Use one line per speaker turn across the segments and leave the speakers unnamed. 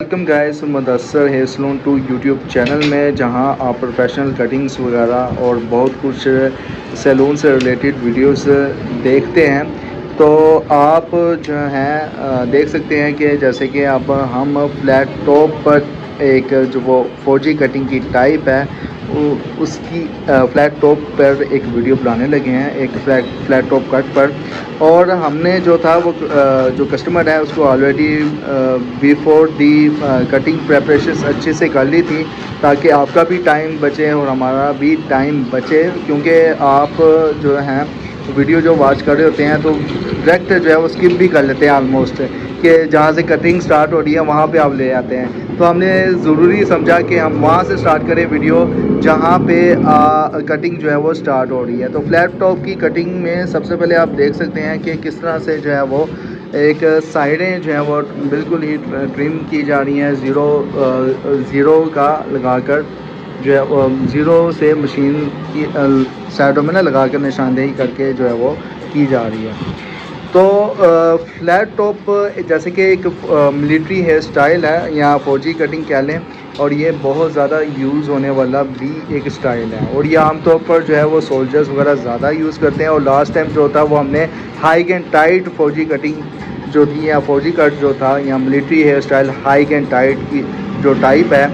Welcome guys Mudassar hair salon two YouTube channel में, जहां आप प्रोफेशनल कटिंग्स वगैरह और बहुत कुछ सैलून से रिलेटेड वीडियोस देखते हैं। तो आप जो हैं देख सकते हैं कि जैसे कि अब हम फ्लैट टॉप पर एक जो वो फौजी कटिंग की टाइप है उसकी फ्लैट टॉप पर एक वीडियो बनाने लगे हैं, एक फ्लैट टॉप कट पर। और हमने जो था वो जो कस्टमर है उसको already before the cutting preparations अच्छे से कर ली थी, ताकि आपका भी टाइम बचे और हमारा भी टाइम बचे। क्योंकि आप जो हैं वीडियो जो वॉच कर रहे होते हैं तो डायरेक्ट जो है वो स्किप भी कर लेते हैं ऑलमोस्ट, कि जहाँ से कटिंग स्टार्ट हो रही है वहाँ पे आप ले आते हैं। तो हमने ज़रूरी समझा कि हम वहाँ से स्टार्ट करें वीडियो जहाँ पे कटिंग जो है वो स्टार्ट हो रही है। तो फ्लैट टॉप की कटिंग में सबसे पहले आप देख सकते हैं कि किस तरह से जो है वो एक साइडें जो है वो बिल्कुल ही ट्रिम की जा रही हैं, ज़ीरो का लगाकर जो है ज़ीरो से मशीन की साइडों में ना लगा कर निशानदेही करके जो है वो की जा रही है। तो फ्लैट टॉप जैसे कि एक मिलिट्री हेयर स्टाइल है या फौजी कटिंग कह लें, और ये बहुत ज़्यादा यूज़ होने वाला भी एक स्टाइल है। और ये आमतौर पर जो है वो सोल्जर्स वगैरह ज़्यादा यूज़ करते हैं। और लास्ट टाइम जो था वो हमने हाइक एंड टाइट फौजी कटिंग जो थी या फौजी कट जो था या military hair style high and tight की जो टाइप है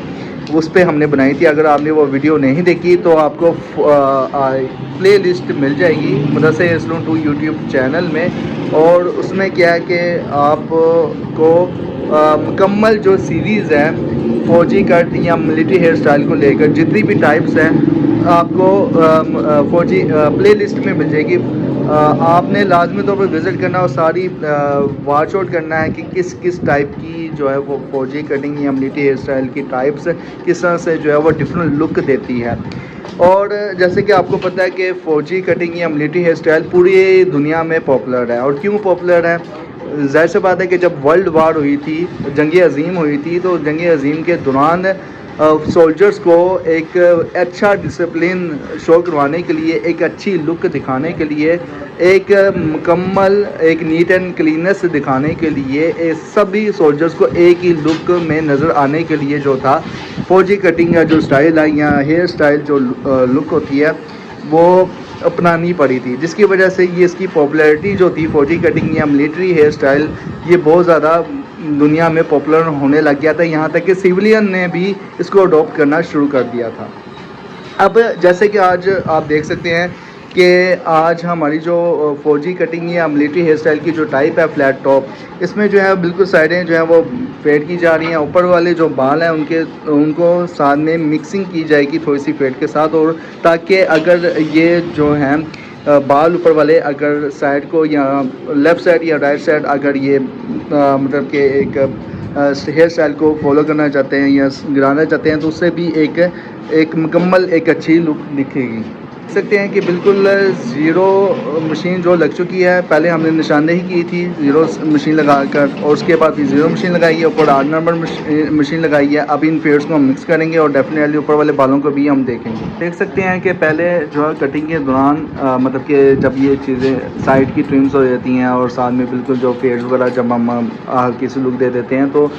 उस पर हमने बनाई थी। अगर आपने वो वीडियो नहीं देखी तो आपको प्ले लिस्ट मिल जाएगी Mudassar hair salon two YouTube channel में। और उसमें क्या है कि आपको मुकम्मल जो सीरीज़ है फौजी कट या मिलिट्री हेयर स्टाइल को लेकर जितनी भी टाइप्स हैं आपको फौजी प्ले लिस्ट में मिल जाएगी। आपने लाजमी तौर पर विज़िट करना और सारी वॉच आउट करना है कि किस किस टाइप की जो है वो फौजी कटिंग या मिलिट्री हेयर स्टाइल की टाइप्स किस तरह से जो है वो डिफरेंट लुक देती है। और जैसे कि आपको पता है कि फ़ौजी कटिंग या मिलिट्री हेयर स्टाइल पूरी दुनिया में पॉपुलर है। और क्यों पॉपुलर है? ज़ाहिर सी बात है कि जब वर्ल्ड वार हुई थी, जंग अज़ीम हुई थी, तो जंग अज़ीम के दौरान सोल्जर्स को एक अच्छा डिसिप्लिन शो करवाने के लिए, एक अच्छी लुक दिखाने के लिए, एक मुकम्मल एक नीट एंड क्लीननेस दिखाने के लिए, सभी सोल्जर्स को एक ही लुक में नज़र आने के लिए जो था फौजी कटिंग का जो स्टाइल है या हेयर स्टाइल जो लुक होती है वो अपनानी पड़ी थी। जिसकी वजह से ये इसकी पॉपुलैरिटी जो थी फौजी कटिंग या मिलिट्री हेयर स्टाइल ये बहुत ज़्यादा दुनिया में पॉपुलर होने लग गया था। यहाँ तक कि सिविलियन ने भी इसको अडॉप्ट करना शुरू कर दिया था। अब जैसे कि आज आप देख सकते हैं कि आज हमारी जो फौजी कटिंग या मिलिट्री हेयर स्टाइल की जो टाइप है फ्लैट टॉप, इसमें जो है बिल्कुल साइडें जो है वो फेड की जा रही हैं। ऊपर वाले जो बाल हैं उनको साथ में मिक्सिंग की जाएगी थोड़ी सी फेड के साथ, और ताकि अगर ये जो हैं बाल ऊपर वाले अगर साइड को या लेफ़्ट साइड या राइट साइड अगर ये मतलब कि एक हेयर स्टाइल को फॉलो करना चाहते हैं या गिराना चाहते हैं तो उससे भी एक मुकम्मल एक अच्छी लुक दिखेगी। देख सकते हैं कि बिल्कुल ज़ीरो मशीन जो लग चुकी है। पहले हमने निशानदेही की थी ज़ीरो मशीन लगाकर, और उसके बाद फिर ज़ीरो मशीन लगाई है, ऊपर 8 नंबर मशीन लगाई है। अब इन फेड्स को हम मिक्स करेंगे और डेफिनेटली ऊपर वाले बालों को भी हम देखेंगे। देख सकते हैं कि पहले जो है कटिंग के दौरान मतलब कि जब ये चीज़ें साइड की ट्रिम्स हो जाती हैं और साथ में बिल्कुल जो फेड्स वगैरह जब हम हल्की सी लुक दे देते हैं, तो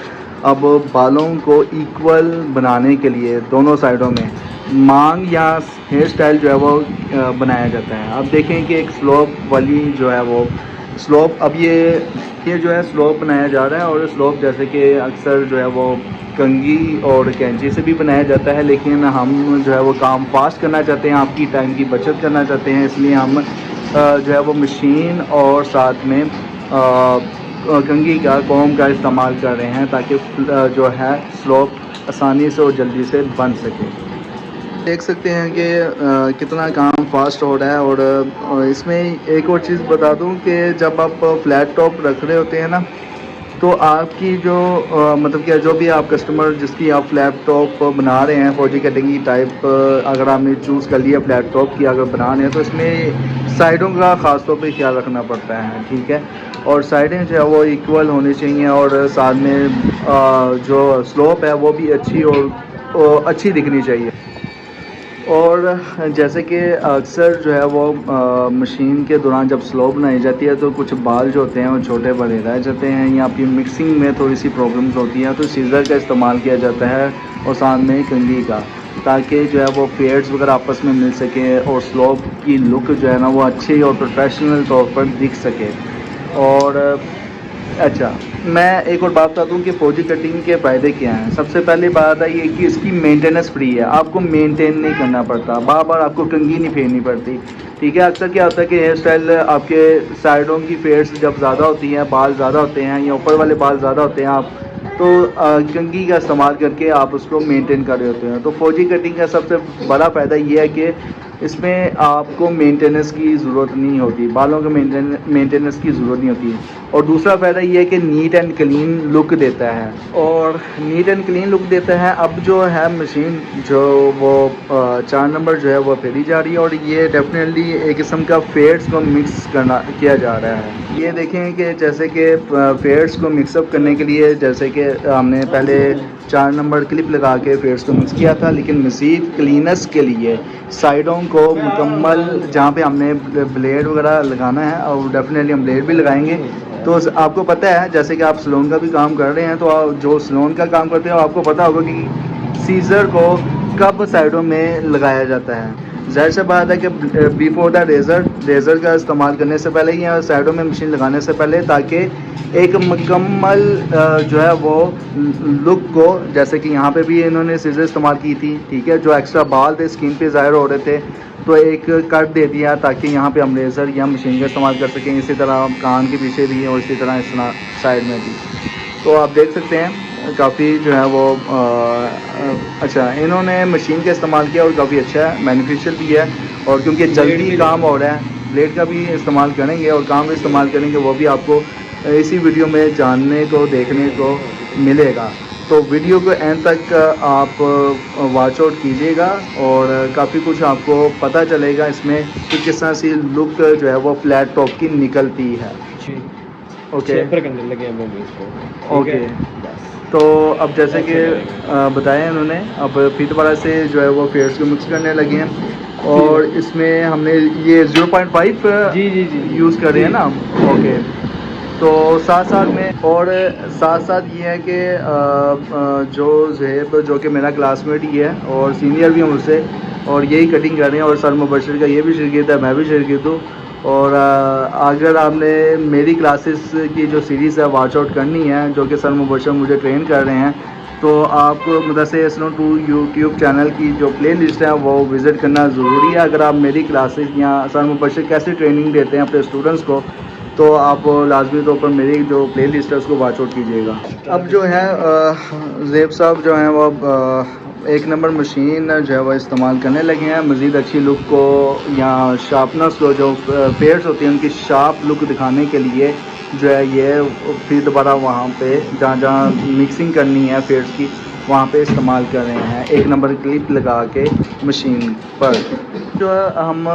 अब बालों को इक्वल बनाने के लिए दोनों साइडों में मांग या हेयर स्टाइल जो है वो बनाया जाता है। अब देखें कि एक स्लोप वाली जो है वो स्लोप, अब ये जो है स्लोप बनाया जा रहा है। और स्लोप जैसे कि अक्सर जो है वो कंघी और कैंची से भी बनाया जाता है, लेकिन हम जो है वो काम फास्ट करना चाहते हैं, आपकी टाइम की बचत करना चाहते हैं, इसलिए हम जो है वो मशीन और साथ में कंघी का कॉम का इस्तेमाल कर रहे हैं, ताकि जो है स्लोप आसानी से और जल्दी से बन सके। देख सकते हैं कि कितना काम फास्ट हो रहा है। और इसमें एक और चीज़ बता दूं कि जब आप फ्लैट टॉप रख रहे होते हैं ना, तो आपकी जो मतलब कि जो भी आप कस्टमर जिसकी आप फ्लैट टॉप बना रहे हैं फौजी कटिंग की टाइप, अगर आपने चूज़ कर लिया फ्लैट टॉप की अगर बना रहे हैं, तो इसमें साइडों का ख़ास तौर पे ख्याल रखना पड़ता है, ठीक है। और साइडें जो है वो इक्वल होनी चाहिए, और साथ में जो स्लोप है वो भी अच्छी और अच्छी दिखनी चाहिए। और जैसे कि अक्सर जो है वो मशीन के दौरान जब स्लो बनाई जाती है तो कुछ बाल जो होते हैं वो छोटे बड़े रह जाते हैं, या आपकी मिक्सिंग में थोड़ी सी प्रॉब्लम्स होती हैं, तो सीज़र का इस्तेमाल किया जाता है और साथ में कंघी का, ताकि जो है वो फेड्स वगैरह आपस में मिल सके और स्लोप की लुक जो है ना वो अच्छी और प्रोफेशनल तौर पर दिख सके। और अच्छा, मैं एक और बात बता दूं कि फौजी कटिंग के फ़ायदे क्या हैं। सबसे पहली बात है ये कि इसकी मेंटेनेंस फ्री है, आपको मेंटेन नहीं करना पड़ता, बार बार आपको कंघी नहीं फेरनी पड़ती। ठीक है, अक्सर क्या होता है कि हेयर स्टाइल आपके साइडों की फेड्स जब ज़्यादा होती हैं, बाल ज़्यादा होते हैं या ऊपर वाले बाल ज़्यादा होते हैं, आप तो कंघी का इस्तेमाल करके आप उसको मेंटेन कर रहे होते हैं। तो फौजी कटिंग का सबसे बड़ा फ़ायदा ये है कि इसमें आपको मेंटेनेंस की ज़रूरत नहीं होती, बालों के मेंटेनेंस की ज़रूरत नहीं होती। और दूसरा फ़ायदा ये है कि नीट एंड क्लीन लुक देता है, और नीट एंड क्लीन लुक देता है। अब जो है मशीन जो वो 4 नंबर जो है वो फेरी जा रही है, और ये डेफिनेटली एक किस्म का फेड्स को मिक्स किया जा रहा है। ये देखें कि जैसे कि फेड्स को मिक्सअप करने के लिए जैसे कि हमने पहले 4 नंबर क्लिप लगा के फेड्स को मिक्स किया था, लेकिन मज़ीद क्लीनेस के लिए साइडों को मुकम्मल जहाँ पे हमने ब्लेड वगैरह लगाना है, और डेफिनेटली हम ब्लेड भी लगाएंगे। तो आपको पता है जैसे कि आप सैलून का भी काम कर रहे हैं, तो आप जो सैलून का काम करते हो आपको पता होगा कि सीज़र को कब साइडों में लगाया जाता है। ज़ाहिर सी बात है कि बिफोर द रेज़र का इस्तेमाल करने से पहले या साइडों में मशीन लगाने से पहले, ताकि एक मुकम्मल जो है वो लुक को, जैसे कि यहाँ पे भी इन्होंने सीज़र इस्तेमाल की थी, ठीक है, जो एक्स्ट्रा बाल थे स्किन पे ज़ाहिर हो रहे थे, तो एक कट दे दिया ताकि यहाँ पे हम लेज़र या मशीन का इस्तेमाल कर सकें। इसी तरह कान के पीछे भी और इसी तरह साइड में भी। तो आप देख सकते हैं काफ़ी जो है वो अच्छा इन्होंने मशीन का इस्तेमाल किया और काफ़ी अच्छा है, बेनिफिशियल भी है। और क्योंकि जल्दी काम हो रहा है, ब्लेड का भी इस्तेमाल करेंगे और काम भी इस्तेमाल करेंगे, वो भी आपको इसी वीडियो में जानने को देखने को मिलेगा। तो वीडियो को एंड तक आप वॉच आउट कीजिएगा और काफ़ी कुछ आपको पता चलेगा इसमें कि किस तरह से लुक जो है वो फ्लैट टॉप की निकलती है। Okay okay. तो अब जैसे कि बताया उन्होंने, अब फिर दोबारा से जो है वो फेड्स को मिक्स करने लगे हैं, और इसमें हमने ये 0.5 यूज़ कर रहे हैं ना। ओके, तो साथ साथ ये है कि जो ज़ेब जो कि मेरा क्लासमेट ही है और सीनियर भी हूँ मुझसे, और यही कटिंग कर रहे हैं, और सर मुबशर का ये भी शिरकत है, मैं भी शिरकत हूँ। और अगर आपने मेरी क्लासेस की जो सीरीज़ है वॉच आउट करनी है, जो कि सर मुबशर मुझे ट्रेन कर रहे हैं, तो आप मदरसे सैलून 2 यूट्यूब चैनल की जो प्ले लिस्ट है वो विज़िट करना ज़रूरी है। अगर आप मेरी क्लासेस या सर मुबशर कैसे ट्रेनिंग देते हैं अपने स्टूडेंट्स को, तो आप लाजमी तौर पर मेरी जो प्ले लिस्ट है उसको वॉच आउट कीजिएगा। अब जो है ज़ेब साहब जो हैं वो 1 नंबर मशीन जो है वो इस्तेमाल करने लगे हैं, मज़ीद अच्छी लुक को या शार्पनेस को, जो फेड्स होती हैं उनकी शार्प लुक दिखाने के लिए जो है ये फिर दोबारा वहाँ पे जहाँ मिक्सिंग करनी है फेड्स की, वहाँ पे इस्तेमाल कर रहे हैं 1 नंबर क्लिप लगा के मशीन पर। जो है हम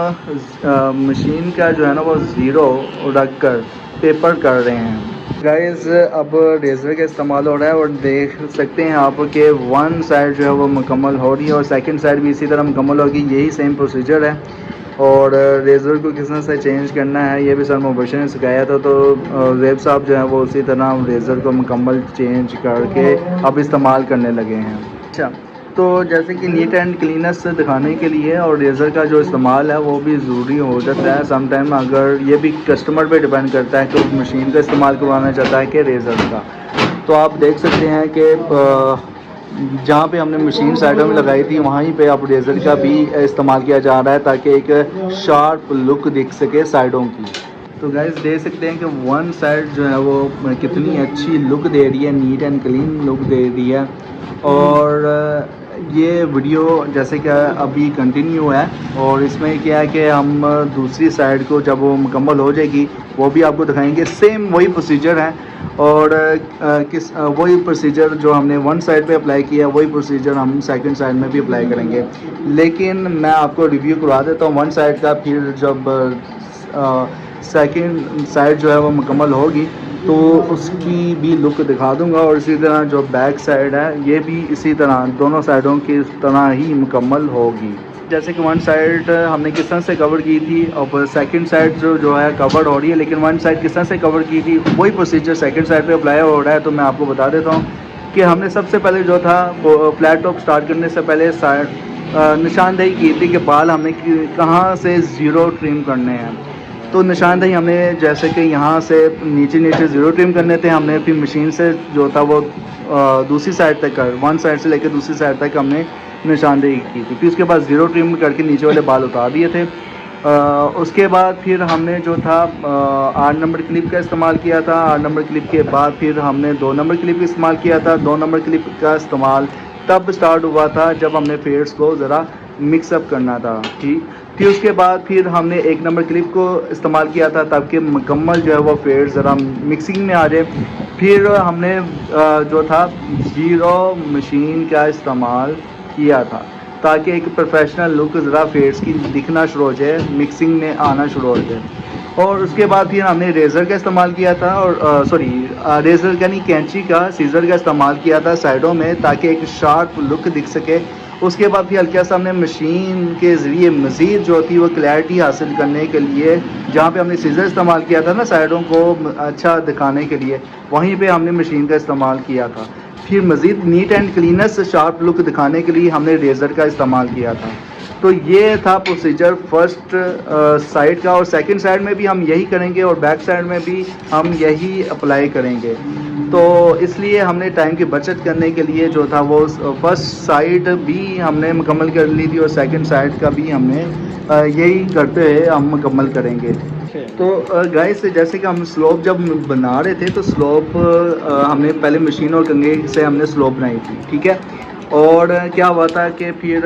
मशीन का जो है ना वो ज़ीरो रख कर पेपर कर रहे हैं। गाइस अब रेज़र का इस्तेमाल हो रहा है, और देख सकते हैं आप कि 1 साइड जो है वो मुकम्मल हो रही है और सेकंड साइड भी इसी तरह मुकम्मल होगी। यही सेम प्रोसीजर है, और रेज़र को किस तरह से चेंज करना है ये भी सर मुबशर ने सिखाया था। तो ज़ेब साहब जो है वो उसी तरह रेज़र को मुकम्मल चेंज करके अब इस्तेमाल करने लगे हैं। अच्छा, तो जैसे कि नीट एंड क्लीनेस दिखाने के लिए और रेज़र का जो इस्तेमाल है वो भी ज़रूरी हो जाता है समटाइम। अगर ये भी कस्टमर पे डिपेंड करता है कि वो मशीन का इस्तेमाल करवाना चाहता है कि रेज़र का। तो आप देख सकते हैं कि जहाँ पे हमने मशीन साइडों में लगाई थी वहीं पे अब रेज़र का भी इस्तेमाल किया जा रहा है, ताकि एक शार्प लुक दिख सके साइडों की। तो गाइस देख सकते हैं कि 1 साइड जो है वो कितनी अच्छी लुक दे रही है, नीट एंड क्लीन लुक दे रही है। और ये वीडियो जैसे कि अभी कंटिन्यू है, और इसमें क्या है कि हम दूसरी साइड को जब वो मुकम्मल हो जाएगी वो भी आपको दिखाएंगे। सेम वही प्रोसीजर है, और वही प्रोसीजर जो हमने 1 साइड पे अप्लाई किया वही प्रोसीजर हम सेकंड साइड में भी अप्लाई करेंगे। लेकिन मैं आपको रिव्यू करवा देता हूँ 1 साइड का, फिर जब सेकंड साइड जो है वो मुकम्मल होगी तो उसकी भी लुक दिखा दूंगा। और इसी तरह जो बैक साइड है ये भी इसी तरह दोनों साइडों की तरह ही मुकम्मल होगी। जैसे कि वन साइड हमने किस तरह से कवर की थी और सेकंड साइड जो है कवर हो रही है, लेकिन वन साइड किस तरह से कवर की थी वही प्रोसीजर सेकंड साइड पे अप्लाई हो रहा है। तो मैं आपको बता देता हूँ कि हमने सबसे पहले जो था वो फ्लैट टॉप स्टार्ट करने से पहले निशानदेही की थी कि बाल हमने कहाँ से ज़ीरो ट्रिम करने हैं। तो निशानदेही हमने जैसे कि यहाँ से नीचे नीचे ज़ीरो ट्रिम करने थे, हमने फिर मशीन से जो था वो दूसरी साइड तक वन साइड से लेकर दूसरी साइड तक हमने निशानदेही की थी। फिर उसके बाद ज़ीरो ट्रिम करके नीचे वाले बाल उतार दिए थे। उसके बाद फिर हमने जो था 8 नंबर क्लिप का इस्तेमाल किया था। 8 नंबर क्लिप के बाद फिर हमने 2 नंबर क्लिप का इस्तेमाल किया था। 2 नंबर क्लिप का इस्तेमाल तब स्टार्ट हुआ था जब हमने फेड्स को ज़रा मिक्सअप करना था। ठीक, फिर उसके बाद फिर हमने 1 नंबर क्लिप को इस्तेमाल किया था ताकि मुकम्मल जो है वो फेड ज़रा मिक्सिंग में आ जाए। फिर हमने जो था ज़ीरो मशीन का इस्तेमाल किया था ताकि एक प्रोफेशनल लुक ज़रा फेड्स की दिखना शुरू हो जाए, मिक्सिंग में आना शुरू हो जाए। और उसके बाद फिर हमने रेज़र का इस्तेमाल किया था और रेज़र का नहीं, कैंची का, सीज़र का इस्तेमाल किया था साइडों में ताकि एक शार्प लुक दिख सके। उसके बाद फिर हल्का सा हमने मशीन के ज़रिए मज़ीद जो थी वो क्लैरिटी हासिल करने के लिए, जहाँ पे हमने सीज़र इस्तेमाल किया था ना साइडों को अच्छा दिखाने के लिए, वहीं पे हमने मशीन का इस्तेमाल किया था। फिर मज़ीद neat and cleanness sharp look दिखाने के लिए हमने रेज़र का इस्तेमाल किया था। तो ये था प्रोसीजर फर्स्ट साइड का, और सेकंड साइड में भी हम यही करेंगे और बैक साइड में भी हम यही अप्लाई करेंगे। तो इसलिए हमने टाइम की बचत करने के लिए जो था वो फर्स्ट साइड भी हमने मुकम्मल कर ली थी और सेकंड साइड का भी हमने यही करते हुए हम मुकम्मल करेंगे। तो गाइस, जैसे कि हम स्लोप जब बना रहे थे तो स्लोप हमने पहले मशीन और कंघे से हमने स्लोप बनाई थी, ठीक है। और क्या हुआ था कि फिर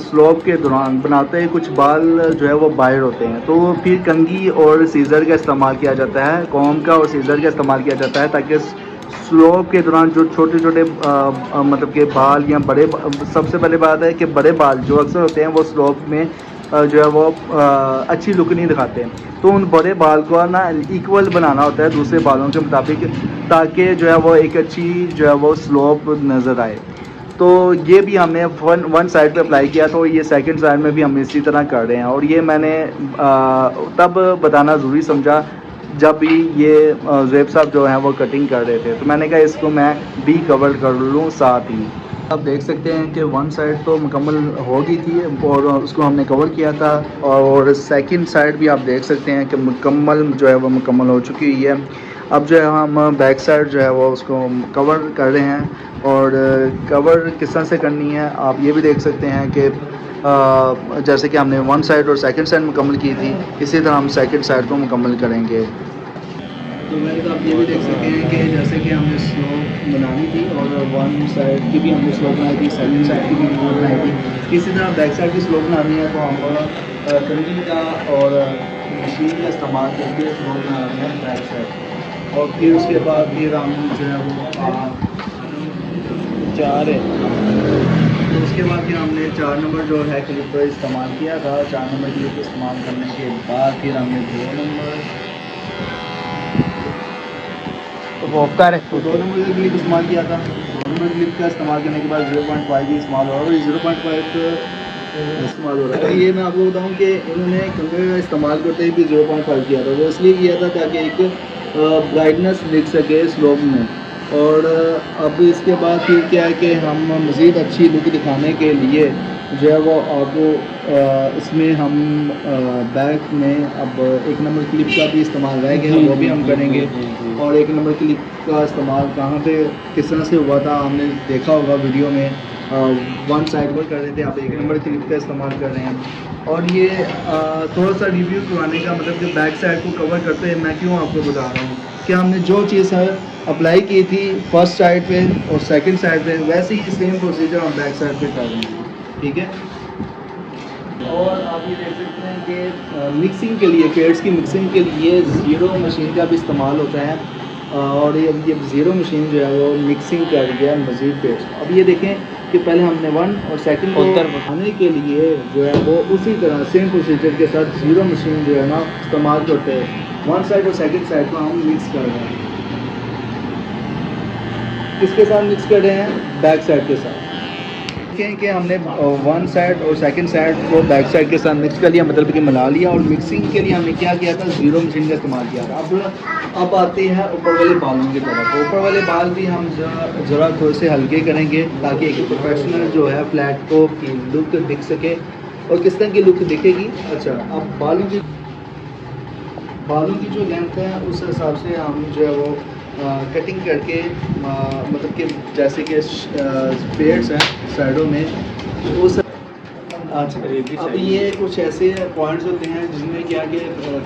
स्लोप के दौरान बनाते हैं कुछ बाल जो है वो बाहर होते हैं, तो फिर कंघी और सीज़र का इस्तेमाल किया जाता है, कॉम का और सीज़र का इस्तेमाल किया जाता है ताकि स्लोप के दौरान जो छोटे छोटे मतलब के बाल या बड़े, सबसे पहले बात है कि बड़े बाल जो अक्सर होते हैं वो स्लोप में जो है वो अच्छी लुक नहीं दिखाते हैं। तो उन बड़े बाल को ना इक्वल बनाना होता है दूसरे बालों के मुताबिक ताकि जो है वो एक अच्छी जो है वो स्लोप नज़र आए। तो ये भी हमने वन साइड पे अप्लाई किया था और ये सेकंड साइड में भी हम इसी तरह कर रहे हैं। और ये मैंने तब बताना ज़रूरी समझा जब भी ये ज़ुएब साहब जो हैं वो कटिंग कर रहे थे, तो मैंने कहा इसको मैं भी कवर कर लूँ साथ ही। आप देख सकते हैं कि वन साइड तो मुकम्मल हो गई थी और उसको हमने कवर किया था, और सेकंड साइड भी आप देख सकते हैं कि मुकम्मल जो है वो मुकम्मल हो चुकी हुई है। अब जो है हम बैक साइड जो है वो उसको कवर कर रहे हैं, और कवर किस तरह से करनी है आप ये भी देख सकते हैं कि जैसे कि हमने वन साइड और सेकंड साइड मुकम्मल की थी, इसी तरह हम सेकंड साइड को मुकम्मल करेंगे। तो वैसे तो आप ये भी देख सकते हैं कि जैसे कि हमने स्लोप बनानी थी और वन साइड की भी हमने स्लोप बनाई थी, सेकंड साइड की भी स्लोप बनाई थी, इसी तरह बैक साइड की स्लोप बनानी है तो हम कंघी का और मशीन का इस्तेमाल करके स्लोप बना रहे हैं बैक साइड। और फिर उसके बाद फिर हम जो है वो तो उसके बाद फिर हमने 4 नंबर जो है क्लिप का इस्तेमाल किया था। 4 नंबर क्लिप इस्तेमाल करने के बाद फिर हमने 2 नंबर
वो कर
तो 2 नंबर का क्लिप इस्तेमाल किया था। 2 नंबर क्लिप का इस्तेमाल करने के बाद 0.5 भी इस्तेमाल हो रहा है और 0.5 इस्तेमाल हो रहा है। ये मैं आपको बताऊं कि इन्होंने कंघे का इस्तेमाल करते ही भी 0.5 किया था, वो इसलिए किया था ताकि एक ब्राइटनेस दिख सके स्लोप में। और अब इसके बाद फिर क्या है कि हम मज़ीद अच्छी लुक दिखाने के लिए जो है वो आपको इसमें हम बैक में अब 1 नंबर क्लिप का भी इस्तेमाल रह गया, वो भी हम करेंगे। और 1 नंबर क्लिप का इस्तेमाल कहाँ पे किस तरह से हुआ था हमने देखा होगा वीडियो में, वन साइड पर कर रहे थे, आप 1 नंबर क्लिप का इस्तेमाल कर रहे हैं। और ये थोड़ा सा रिव्यू करवाने का मतलब कि बैक साइड को कवर करते हैं मैं क्यों आपको बता रहा हूँ कि हमने जो चीज़ है अप्लाई की थी फर्स्ट साइड पे और सेकंड साइड पे, वैसे ही सेम प्रोसीजर हम बैक साइड पे कर रहे हैं, ठीक है। और आप ये देख सकते हैं कि मिक्सिंग के लिए, फेड्स की मिक्सिंग के लिए ज़ीरो मशीन का भी इस्तेमाल होता है। और ये ज़ीरो मशीन जो है वो मिक्सिंग कर रही है मज़ीद फेड्स। अब ये देखें कि पहले हमने 1 और सेकंड को बढ़ाने के लिए जो है वो उसी तरह सेम प्रोसीजर के साथ ज़ीरो मशीन जो है ना इस्तेमाल करते हैं। वन साइड और सेकंड साइड को हम मिक्स कर रहे हैं। किसके साथ मिक्स कर रहे हैं? बैक साइड के साथ। देखें कि हमने वन साइड और सेकंड साइड को बैक साइड के साथ मिक्स कर लिया, मतलब कि मिला लिया। और मिक्सिंग के लिए हमने क्या किया था, ज़ीरो मशीन का इस्तेमाल किया था। अब आते हैं ऊपर वाले बालों की तरफ। ऊपर वाले बाल भी हम ज़रा थोड़े से हल्के करेंगे ताकि एक प्रोफेशनल जो है फ्लैट को की लुक दिख सके। और किस तरह की लुक दिखेगी, अच्छा अब बालों की जो लेंथ है उस हिसाब से हम जो है वो कटिंग करके मतलब कि जैसे कि पेड्स हैं साइडों में उस अच्छा। अब ये कुछ ऐसे पॉइंट्स होते हैं जिनमें क्या कि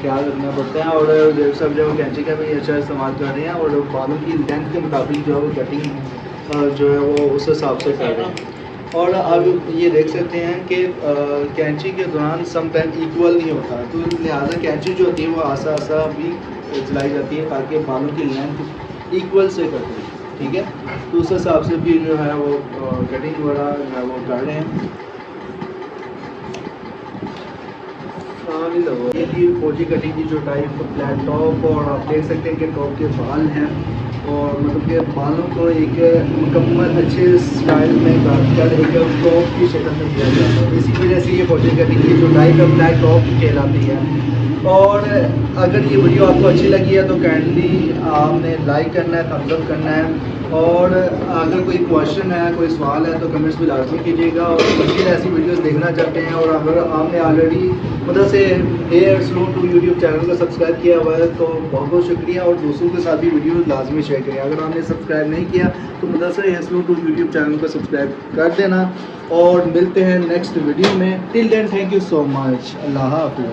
ख्याल रखना पड़ता है। और सब जो कैंची का भी अच्छा इस्तेमाल कर रहे हैं और बालों की लेंथ के मुताबिक जो है वो कटिंग जो है वो उस हिसाब से कर रहे हैं। और अब ये देख सकते हैं कि कैंची के दौरान सम टाइम इक्वल नहीं होता, तो लिहाजा कैंची जो होती है वो आसा आसा भी चलाई जाती है ताकि बालों की लेंथ इक्वल से करते हैं, ठीक है। तो उस हिसाब से भी जो है वो कटिंग वगैरह जो है वो कर रहे हैं। ये थी फौजी कटिंग की जो टाइप फ्लैट टॉप, और आप देख सकते हैं कि टॉप के बाल हैं और मतलब कि बालों को एक मुकम्मल अच्छे स्टाइल में काट कर एक टॉप की शक्ल में दिया जाता है। इसी वजह से ये फौजी कटिंग की जो टाइप है फ्लैट टॉप कहलाती है। और अगर ये वीडियो आपको अच्छी लगी है तो काइंडली आपने लाइक करना है, थम्स अप करना है। और अगर कोई क्वेश्चन है, कोई सवाल है तो कमेंट्स में लाजमी कीजिएगा। और मज़ीद ऐसी वीडियोस देखना चाहते हैं और अगर आपने ऑलरेडी मतलब से hair salon two YouTube channel को सब्सक्राइब किया हुआ है तो बहुत बहुत शुक्रिया। और दोस्तों के साथ भी वीडियो लाजमी शेयर करें। अगर आपने सब्सक्राइब नहीं किया तो Mudassir hair salon two YouTube channel को सब्सक्राइब कर देना। और मिलते हैं नेक्स्ट वीडियो में। Till then thank you so much. अल्लाह हाफ़िज़।